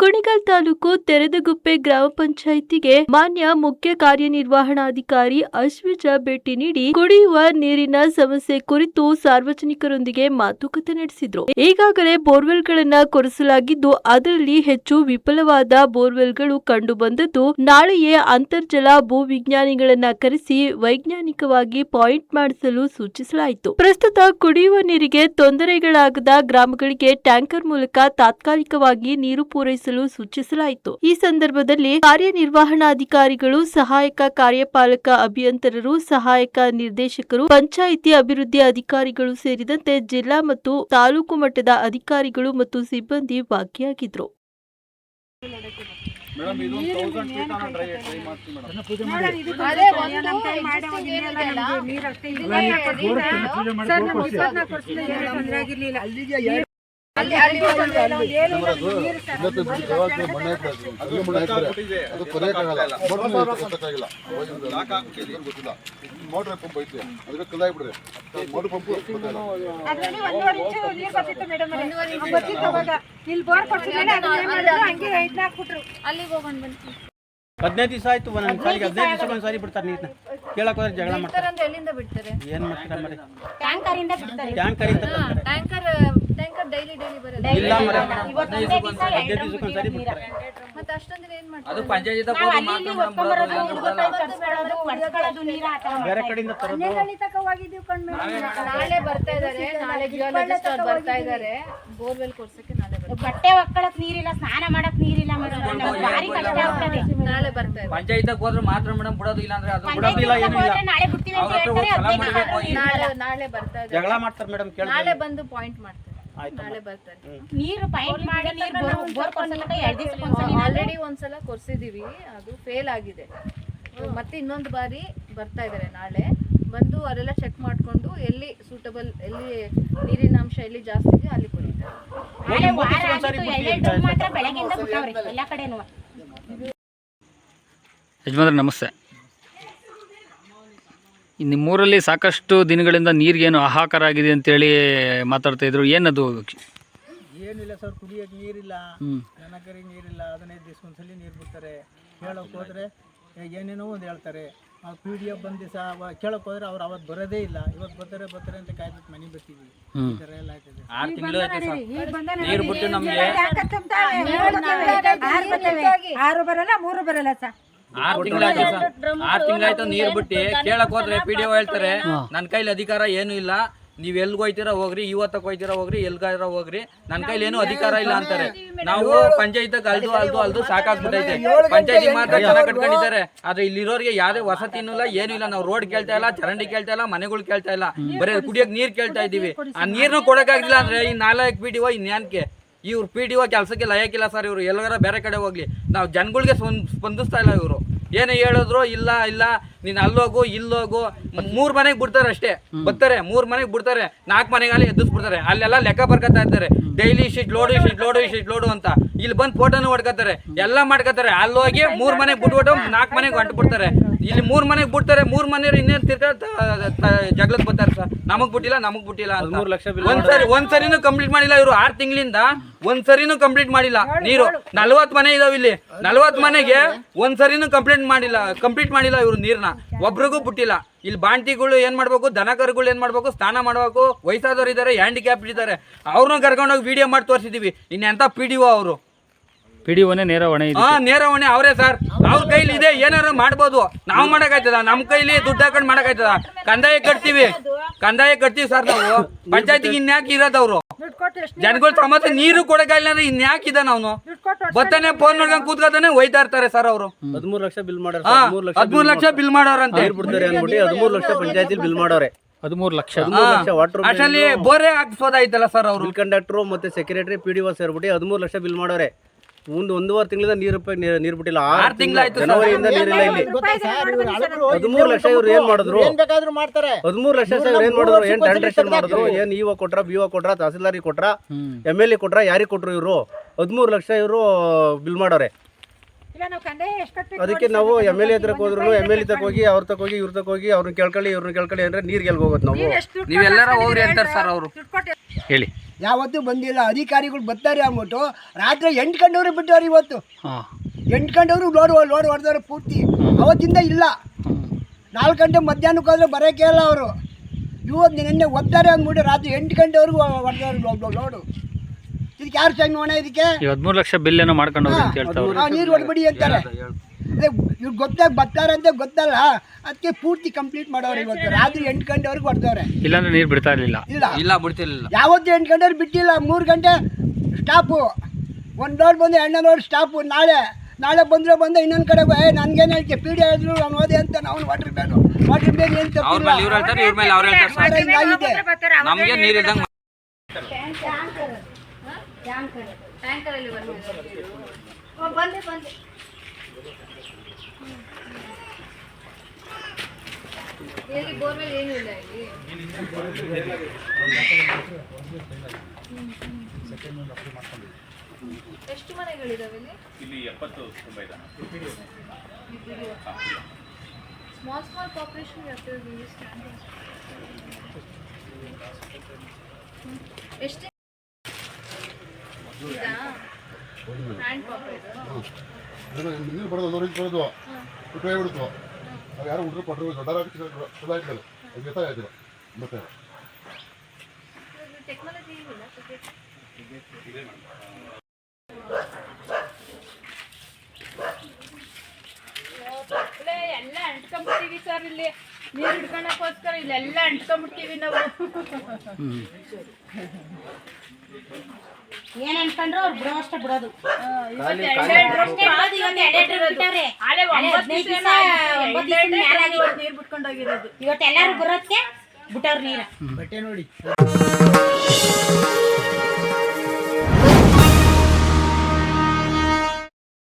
ಕುಣಿಗಲ್ ತಾಲೂಕು ತೆರೆದಗುಪ್ಪೆ ಗ್ರಾಮ ಪಂಚಾಯಿತಿಗೆ ಮಾನ್ಯ ಮುಖ್ಯ ಕಾರ್ಯನಿರ್ವಹಣಾಧಿಕಾರಿ ಅಶ್ವಿಜ ಭೇಟಿ ನೀಡಿ ಕುಡಿಯುವ ನೀರಿನ ಸಮಸ್ಯೆ ಕುರಿತು ಸಾರ್ವಜನಿಕರೊಂದಿಗೆ ಮಾತುಕತೆ ನಡೆಸಿದ್ರು. ಈಗಾಗಲೇ ಬೋರ್ವೆಲ್ಗಳನ್ನ ಕೊರೆಸಲಾಗಿದ್ದು ಅದರಲ್ಲಿ ಹೆಚ್ಚು ವಿಫಲವಾದ ಬೋರ್ವೆಲ್ಗಳು ಕಂಡು ಬಂದದ್ದು ನಾಳೆಯೇ ಅಂತರ್ಜಲ ಭೂವಿಜ್ಞಾನಿಗಳನ್ನ ಕರೆಸಿ ವೈಜ್ಞಾನಿಕವಾಗಿ ಪಾಯಿಂಟ್ ಮಾಡಿಸಲು ಸೂಚಿಸಲಾಯಿತು. ಪ್ರಸ್ತುತ ಕುಡಿಯುವ ನೀರಿಗೆ ತೊಂದರೆಗಳಾಗದ ಗ್ರಾಮಗಳಿಗೆ ಟ್ಯಾಂಕರ್ ಮೂಲಕ ತಾತ್ಕಾಲಿಕವಾಗಿ ನೀರು ಪೂರೈಸಲು ಸೂಚಿಸಲಾಯಿತು. ಈ ಸಂದರ್ಭದಲ್ಲಿ ಕಾರ್ಯನಿರ್ವಹಣಾಧಿಕಾರಿಗಳು, ಸಹಾಯಕ ಕಾರ್ಯಪಾಲಕ ಅಭಿಯಂತರರು, ಸಹಾಯಕ ನಿರ್ದೇಶಕರು, ಪಂಚಾಯಿತಿ ಅಭಿವೃದ್ಧಿ ಅಧಿಕಾರಿಗಳು ಸೇರಿದಂತೆ ಜಿಲ್ಲಾ ಮತ್ತು ತಾಲೂಕು ಮಟ್ಟದ ಅಧಿಕಾರಿಗಳು ಮತ್ತು ಸಿಬ್ಬಂದಿ ಭಾಗಿಯಾಗಿದ್ದರು. ಮೋಟರ್ ಪಂಪ್ ಐತೆ ಅದಕ್ಕೆ ಕಲ್ಲಾಗಿ ಬಿಡ್ರೆ ಮೋಟರ್ ಪಂಪ್ ಅದರಲ್ಲಿ 1.5 ಇಂಚು ನೀರು ಬರ್ತಿತ್ತು ಮೇಡಮ್ ಗೊತ್ತಿತ್ತು ಅವಾಗ ಇಲ್ಲಿ ಬೋರ್ ಕೊಡ್ತಿಲ್ಲ ಹಂಗೆ ಐದ್ನ ಹಾಕ್ಬಿಟ್ರು ಅಲ್ಲಿಗೆ ಹೋಗೋಣ ಬನ್ನಿ 15 ದಿವಸ ಆಯ್ತು ಒಂದೊಂದು ಸಾರಿಗೆ 15 ದಿವಸಕ್ಕೆ ಒಂದು ಸಾರಿ ಬಿಡ್ತಾರೆ ನೀರನ್ನ ಕೇಳಕ್ಕೆ ಹೋದ್ರೆ ಜಗಳ ಮಾಡ್ತಾರೆ. ಎಲ್ಲಿಂದ ಬಿಡ್ತಾರೆ? ಏನು ಮಾಡ್ತಾರೆ ಮರೆ ಟ್ಯಾಂಕರ್ ಇಂದ ಬಿಡ್ತಾರೆ. ಟ್ಯಾಂಕರ್ ಡೈಲಿ ಬರುತ್ತೆ. ಇಲ್ಲ ಮರೆ 15 ದಿವಸಕ್ಕೆ ಒಂದು ಸಾರಿ ಬಿಡ್ತಾರೆ. ಮತ್ತೆ ಅಷ್ಟೊಂದು ದಿನ ಏನು ಮಾಡ್ತಾರೆ? ಅದು ಪಂಚಾಯತ್ ಬೇರೆ ಕಡೆಯಿಂದ ತರೋದು. ನಾಳೆ ಬರ್ತಾ ಇದ್ದಾರೆ, ನಾಳೆ ಜಿಯಾಲಜಿಸ್ಟ್ ಅವ್ರು ಬರ್ತಾ ಇದ್ದಾರೆ. ಬೋರ್ವೆಲ್ ಕೊರ್ಸಕ್ಕೆ ನಾಳೆ ಬರ್ತಾರೆ. ಬಟ್ಟೆ ಒಕ್ಕಳಕ್ ನೀರಿಲ್ಲ, ಸ್ನಾನ ಮಾಡಕ್ ನೀರಿಲ್ಲ ಮೇಡಮ್. ಭಾರಿ ಕಷ್ಟ ಆಗ್ತದೆ. ನಾಳೆ ಬರ್ತಾ ಇದ್ದಾರೆ. ಪಂಚಾಯತ್ ಹೋದ್ರೆ ಮಾತ್ರ ಮೇಡಮ್ ಬಿಡೋದು, ಇಲ್ಲ ಅಂದ್ರೆ ಅದು ಬಿಡೋದಿಲ್ಲ, ಏನು ಇಲ್ಲ. ನಾಳೆ ಬಿಡ್ತೀವಿ ಅಂತ ಹೇಳ್ತಾರೆ. ನಾಳೆ ಬರ್ತಾ ಇದ್ದಾರೆ. ಜಗಳ ಮಾಡ್ತಾರೆ ಮೇಡಮ್. ನಾಳೆ ಬಂದು ಪಾಯಿಂಟ್ ಮಾಡ್ತಾರೆ. ನಾಳೆ ಬರ್ತಾರೆ. ನೀರು ಪಾಯಿಂಟ್ ಮಾಡಿ ನೀರು ಬೋರ್ ಕೊರ್ಸಕ್ಕೆ 2 ದಿವಸಕ್ಕೆ ಒಂದ್ಸಲ ಆಲ್ರೆಡಿ ಒಂದ್ಸಲ ಕೊರ್ಸಿದೀವಿ, ಅದು ಫೇಲ್ ಆಗಿದೆ. ಮತ್ತೆ ಇನ್ನೊಂದು ಬಾರಿ ಬರ್ತಾ ಇದ್ದಾರೆ. ನಾಳೆ ಬಂದು ಅದೆಲ್ಲ ಚೆಕ್ ಮಾಡ್ಕೊಂಡು ಎಲ್ಲಿ ಸೂಟಬಲ್, ಎಲ್ಲಿ ನೀರಿನ ಅಂಶ ಎಲ್ಲಿ ಜಾಸ್ತಿ ಇದೆ ಅಲ್ಲಿ ಕೊಡ್ತಾರೆ. ಮಾತ್ರ ಬೆಳಗ್ಗೆಯಿಂದ ಬಿಟ್ಟವ್ರಿ ಎಲ್ಲ ಕಡೆನೂ. ಯಜಮಾನ್ರೆ ನಮಸ್ತೆ. ನಿಮ್ಮೂರಲ್ಲಿ ಸಾಕಷ್ಟು ದಿನಗಳಿಂದ ನೀರಿಗೇನು ಹಾಹಾಕಾರ ಆಗಿದೆ ಅಂತೇಳಿ ಮಾತಾಡ್ತಾ ಇದ್ರು, ಏನದು? ಏನಿಲ್ಲ ಸರ್, ಕುಡಿಯೋಕೆ ನೀರಿಲ್ಲ, ಜನಕರಿಗೆ ನೀರಿಲ್ಲ. 15 ದಿವಸ ಒಂದ್ಸಲಿ ನೀರು ಬಿಡ್ತಾರೆ. ಕೇಳೋಕೆ ಹೋದರೆ ಏನೇನೋ ಒಂದು ಹೇಳ್ತಾರೆ. PDF ಬಂದು ದಿವಸ ಕೇಳೋಕೆ ಹೋದ್ರೆ ಅವ್ರು ಅವತ್ತು ಬರೋದೇ ಇಲ್ಲ. ಇವತ್ತು ಬರ್ತಾರೆ ಅಂತ ಕಾಯ್ಬಿಟ್ಟು ಮನೆ ಬರ್ತೀವಿ. ಈ ಥರ ಎಲ್ಲ ಆಯ್ತದೆ. 6 ತಿಂಗಳು ಆಯ್ತು ಸರ್ ನೀರು ಬಿಟ್ಟು ನಮಗೆ. 6 ಬರಲ್ಲ 3 ಬರಲ್ಲ ಸರ್. 6 ತಿಂಗಳಾಯ್ತು ಸರ್, 6 ತಿಂಗಳಾಯ್ತು ನೀರು ಬಿಟ್ಟು. ಕೇಳಕ್ ಹೋದ್ರೆ PDO ಹೇಳ್ತಾರೆ ನನ್ನ ಕೈಲಿ ಅಧಿಕಾರ ಏನು ಇಲ್ಲ, ನೀವ್ ಎಲ್ಗೆ ಹೋಯ್ತೀರಾ ಹೋಗ್ರಿ, ಇವತ್ತಕ್ಕೆ ಹೋಯ್ತೀರಾ ಹೋಗ್ರಿ, ಎಲ್ಗಾರ ಹೋಗ್ರಿ, ನನ್ನ ಕೈಲಿ ಏನು ಅಧಿಕಾರ ಇಲ್ಲ ಅಂತಾರೆ. ನಾವು ಪಂಚಾಯತ್ ಅಲ್ದು ಸಾಕಾಗ್ಬಿಟ್ಟೈತೆ. ಪಂಚಾಯತಿ ಮಾತ್ರ ಚೆನ್ನಾಗಿ ಕಟ್ಕೊಂಡಿದ್ದಾರೆ, ಆದ್ರೆ ಇಲ್ಲಿರೋರಿಗೆ ಯಾವ್ದೇ ವಸತಿನೂ ಇಲ್ಲ, ಏನು ಇಲ್ಲ. ನಾವು ರೋಡ್ ಕೇಳ್ತಾ ಇಲ್ಲ, ಚರಂಡಿ ಕೇಳ್ತಾ ಇಲ್ಲ, ಮನೆಗಳು ಕೇಳ್ತಾ ಇಲ್ಲ, ಬರೀ ಕುಡಿಯೋಕೆ ನೀರ್ ಕೇಳ್ತಾ ಇದೀವಿ. ಆ ನೀರ್ನು ಕೊಡಕ್ಕಾಗಿಲ್ಲ ಅಂದ್ರೆ ಈ 4 PDO ಇನ್ಯಾನ್ಕೆ? ಇವ್ರು PDO ಕೆಲಸಕ್ಕೆ ಲಯಕ್ಕಿಲ್ಲ ಸರ್. ಇವರು ಎಲ್ಲಾರ ಬೇರೆ ಕಡೆ ಹೋಗ್ಲಿ, ನಾವು ಜನಗಳಿಗೆ ಸ್ಪಂದಿಸ್ತಾ ಇಲ್ಲ. ಇವರು ಏನೇ ಹೇಳಿದ್ರು ಇಲ್ಲ ನೀನು ಅಲ್ಲೋಗು ಇಲ್ಲೋಗು. 3 ಮನೆಗೆ ಬಿಡ್ತಾರೆ ಅಷ್ಟೇ, ಬರ್ತಾರೆ 3 ಮನೆಗೆ ಬಿಡ್ತಾರೆ, 4 ಮನೆಗಾಲಿ ಎದ್ದಿಸ್ಬಿಡ್ತಾರೆ. ಅಲ್ಲೆಲ್ಲ ಲೆಕ್ಕ ಬರ್ಕೊತಾ ಇರ್ತಾರೆ, ಡೈಲಿ ಇಷ್ಟ್ ಲೋಡು ಅಂತ. ಇಲ್ಲಿ ಬಂದು ಫೋಟೋನು ಹೊಡ್ಕೊತಾರೆ, ಎಲ್ಲ ಮಾಡ್ಕೊತಾರೆ. ಅಲ್ಲೋಗಿ 3 ಮನೆಗೆ ಬಿಟ್ಬಿಟ್ಟು 4 ಮನೆಗೆ ಹೊಂಟು ಬಿಡ್ತಾರೆ. ಇಲ್ಲಿ 3 ಮನೆಗೆ ಬಿಡ್ತಾರೆ, 3 ಮನೆಯವ್ರು ಇನ್ನೇನು ತಿರ್ಗಾ ಜಗಳಕ್ಕೆ ಬರ್ತಾರೆ ಸರ್. ನಮಗ್ ಬಿಟ್ಟಿಲ್ಲ ಅಂತ. 3 ಲಕ್ಷ ಒಂದ್ಸರಿನೂ ಕಂಪ್ಲೀಟ್ ಮಾಡಿಲ್ಲ ಇವರು. 6 ತಿಂಗಳಿಂದ ಒಂದ್ಸರಿನೂ ಕಂಪ್ಲೀಟ್ ಮಾಡಿಲ್ಲ ನೀರು. 40 ಮನೆ ಇದಾವೆ ಇಲ್ಲಿ. 40 ಮನೆಗೆ ಒಂದ್ಸರಿನೂ ಕಂಪ್ಲೀಟ್ ಮಾಡಿಲ್ಲ ಇವರು ನೀರ್ನ. ಒಬ್ರಿಗೂ ಬಿಟ್ಟಿಲ್ಲ. ಇಲ್ಲಿ ಬಾಂಟಿಗಳು ಏನ್ ಮಾಡ್ಬೇಕು, ದನಕರುಗಳು ಏನ್ ಮಾಡ್ಬೇಕು, ಸ್ನಾನ ಮಾಡ್ಬೇಕು. ವಯಸ್ಸಾದವ್ರು ಇದಾರೆ, ಹ್ಯಾಂಡಿಕ್ಯಾಪ್ ಇದ್ದಾರೆ, ಅವ್ರನ್ನ ಕರ್ಕೊಂಡೋಗಿ ವಿಡಿಯೋ ಮಾಡಿ ತೋರಿಸಿದೀವಿ. ಇನ್ನೆಂತ PDO ಅವರು. PDOನೇ ನೇರ ಹೊಣೆ ಇದೆ. ನೇರ ಹೊಣೆ ಅವರೇ ಸರ್. ಅವ್ರ ಕೈಲಿ ಇದೆ, ಏನಾರು ಮಾಡ್ಬೋದು. ನಾವು ಮಾಡಕ್ಕಾಯ್ತದ? ನಮ್ ಕೈಲಿ ದುಡ್ಡು ಹಾಕೊಂಡು ಮಾಡಕ್ಕಾಯ್ತದ? ಕಂದಾಯ ಕಟ್ತೀವಿ ಸರ್ ನಾವು. ಪಂಚಾಯತಿಗೆ ಇನ್ಯಾಕೆ ಇರೋದವ್ರು? ಜನಗಳ ಸಮಸ್ಯೆ ನೀರು ಕೊಡಕ್ಕಾಗಿಲ್ಲ ಅಂದ್ರೆ ಇನ್ಯಾಕಿದ ನಾವು ಬತ್ತಾನೆ ಫೋನ್ ನೋಡ್ಕೊಂಡು ಕೂತ್ಕೊತಾನೆ ಹೋಯ್ತಾ ಇರ್ತಾರೆ ಸರ್ ಅವರು. 13 ಲಕ್ಷ ಬಿಲ್ ಮಾಡೋರು. 13 ಲಕ್ಷ ಬಿಲ್ ಮಾಡೋರಂತೆ. 13 ಲಕ್ಷ ಪಂಚಾಯತಿ ಬಿಲ್ ಮಾಡೋರೆ. 13 ಲಕ್ಷ ವಾಟರ್ ಅಷ್ಟಲ್ಲಿ ಬೋರೇ ಹಾಕ್ಸೋದಾಯ್ತಲ್ಲ ಸರ್ ಅವರು. ಕಂಡಕ್ಟರ್ ಮತ್ತೆ ಸೆಕ್ರೆಟರಿ PDO ಸೇರ್ಬಿಟ್ಟು 13 ಲಕ್ಷ ಬಿಲ್ ಮಾಡೋರೆ. 1.5 ತಿಂಗಳಿಂದ ನೀರು ಬಿಟ್ಟಿಲ್ಲ. 6 ತಿಂಗಳಾಯ್ತು ಜನವರಿಯಿಂದ ನೀರಿಲ್ಲ ಇಲ್ಲಿ. 13 ಲಕ್ಷ ಇವ್ರು ಏನ್ ಮಾಡಿದ್ರು? 13 ಲಕ್ಷ ಇವ್ರು ಏನ್ ಮಾಡಿದ್ರು? ಏನ್ ಟ್ರಾನ್ಸಾಕ್ಷನ್ ಮಾಡಿದ್ರು? ಏನ್ EO ಕೊಟ್ರ, BO ಕೊಟ್ರ, ತಹಸೀಲ್ದಾರಿ ಕೊಟ್ರ, MLA ಕೊಟ್ರ, ಯಾರಿಗೆ ಕೊಟ್ರು ಇವರು? 13 ಲಕ್ಷ ಇವರು ಬಿಲ್ ಮಾಡೋರೆ. ಅದಕ್ಕೆ ನಾವು MLA ಹತ್ರಕ್ಕೆ ಹೋದ್ರು, MLA ತಕ್ಕ ಹೋಗಿ, ಅವ್ರ ತಕ್ಕ ಹೋಗಿ, ಇವ್ರ ತಕ್ಕ ಹೋಗಿ, ಅವ್ರನ್ನ ಕೇಳ್ಕೊಳ್ಳಿ, ಇವ್ರನ್ನ ಕೇಳ್ಕೊಳ್ಳಿ ಅಂದ್ರೆ ನೀರ್ ಗೆಲ್ಗೆ ಹೋಗೋದು ನಾವು. ನೀವೆಲ್ಲರೂ ಹೋಗ್ರಿ ಅಂತಾರೆ ಸರ್ ಅವರು. ಹೇಳಿ. ಯಾವತ್ತೂ ಬಂದಿಲ್ಲ. ಅಧಿಕಾರಿಗಳು ಬರ್ತಾರೆ ಅಂದ್ಬಿಟ್ಟು ರಾತ್ರಿ 8 ಗಂಟೆವರೆಗೆ ಬಿಟ್ಟವ್ರು. ಇವತ್ತು ಹಾಂ 8 ಗಂಟೆವರೆಗೂ ಲೋಡ್ ಹೊಡೆದವ್ರೆ ಪೂರ್ತಿ. ಅವತ್ತಿಂದ ಇಲ್ಲ. 4 ಗಂಟೆ ಮಧ್ಯಾಹ್ನಕ್ಕೆ ಹೋದ್ರೆ ಬರೋಕೆ ಇಲ್ಲ ಅವರು. ಇವತ್ತು ನಿನ್ನೆ ಒತ್ತಾರೆ ಅಂದ್ಬಿಟ್ಟು ರಾತ್ರಿ 8 ಗಂಟೆವರೆಗೂ ಹೊಡೆದವ್ರು ಲೋಡು. ಇದಕ್ಕೆ ಯಾರು ಸಂಘ ಹೊಣೆ? ಇದಕ್ಕೆ 13 ಲಕ್ಷ ಬಿಲ್ ಏನೋ ಮಾಡ್ಕೊಂಡು ಹೋಗಿ ಅಂತ ಹೇಳ್ತಾವ್ರೆ. ನೀರು ಹೊಡ್ಬಿಡಿ ಅಂತಾರೆ. ಅದೇ ಇವ್ರು ಗೊತ್ತಾಗಿ ಬರ್ತಾರಂತೆ ಗೊತ್ತಲ್ಲ, ಅದಕ್ಕೆ ಪೂರ್ತಿ ಕಂಪ್ಲೀಟ್ ಮಾಡೋರು. ಇವತ್ತು ರಾತ್ರಿ 8 ಗಂಟೆವರೆಗೂ ಹೊಡೆದವ್ರೆ. ಇಲ್ಲಾಂದ್ರೆ ನೀರು ಬಿಡ್ತಾ ಇರಲಿಲ್ಲ. ಇಲ್ಲ ಬಿಡ್ತಿರ್ಲಿಲ್ಲ. ಯಾವತ್ತು 8 ಗಂಟೆವರೆಗೆ ಬಿಟ್ಟಿಲ್ಲ. 3 ಗಂಟೆ ಸ್ಟಾಪು, 1 ಲೋಡ್ ಬಂದು 2 ಲೋಡ್ ಸ್ಟಾಪು. ನಾಳೆ ಬಂದ್ರೆ ಇನ್ನೊಂದು ಕಡೆ ನನಗೇನು ಹೇಳ್ತೆ PD ಹೇಳಿದ್ರು ನಾನು ಓದೆ ಅಂತ. ನಾವು ವಾಟರ್ ಬ್ಯಾನ್ ಏನು ತಪ್ಪಿಲ್ಲ. ಇವ್ರು ಹೇಳ್ತಾರೆ, ಇವ್ರ ಮೇಲೆ ಅವ್ರು ಹೇಳ್ತಾರೆ. ಹಿಂಗಾಗಿದೆ. ನಮಗೆ ನೀರು ಇಲ್ದಂಗೆ ಟ್ಯಾಂಕರ್ ಅಲ್ಲಿ ಬಂದೆ ಎಲ್ಲಿ ಬೋರ್ವೆಲ್ ಏನೂ ಇಲ್ಲ ಇಲ್ಲಿ. ಎಷ್ಟು ಮನೆಗಳಿದಾವೆ ಇಲ್ಲಿ? 70 ಸ್ಮಾಲ್ ಪಾಪ್ಯುಲೇಷನ್ ಎಷ್ಟು ಹ್ಯಾಂಡ್ ಪಾಪ್ ನೀರು ಬರೋದು ಬರೋದು ಬಿಟ್ಟು ಹೋಗ್ಬಿಡ್ತು. ನಾವು ಯಾರು ಹುಡುಗರು ಕೊಟ್ಟರು ದೊಡ್ಡರಾಗಿ ಚಲೋ ಆಯ್ತಲ್ಲ, ಅದು ಗೊತ್ತಾಯ್ತಿಲ್ಲ. ಮತ್ತೆ ಟೆಕ್ನಾಲಜಿ ಇಲ್ಲ. ಎಲ್ಲ ಅಂಟ್ಕೊಂಡ್ಬಿಡ್ತೀವಿ ಸರ್. ಇಲ್ಲಿ ನೀರು ಹಿಡ್ಕೊಳಕ್ಕೋಸ್ಕರ ಇಲ್ಲೆಲ್ಲ ಅಂಟ್ಕೊಂಡ್ಬಿಡ್ತೀವಿ ನಾವು. ಏನ್ ಅನ್ಕೊಂಡ್ರು ಅವ್ರು ಬಿಡೋ ಅಷ್ಟೇ ಬಿಡೋದು. ನೀರು ಬಿಟ್ಕೊಂಡೋಗಿರೋದು. ಇವತ್ತೆಲ್ಲಾರು ಬರೋದಕ್ಕೆ ಬಿಟ್ಟವ್ರ ನೀರ ಬಟ್ಟೆ ನೋಡಿ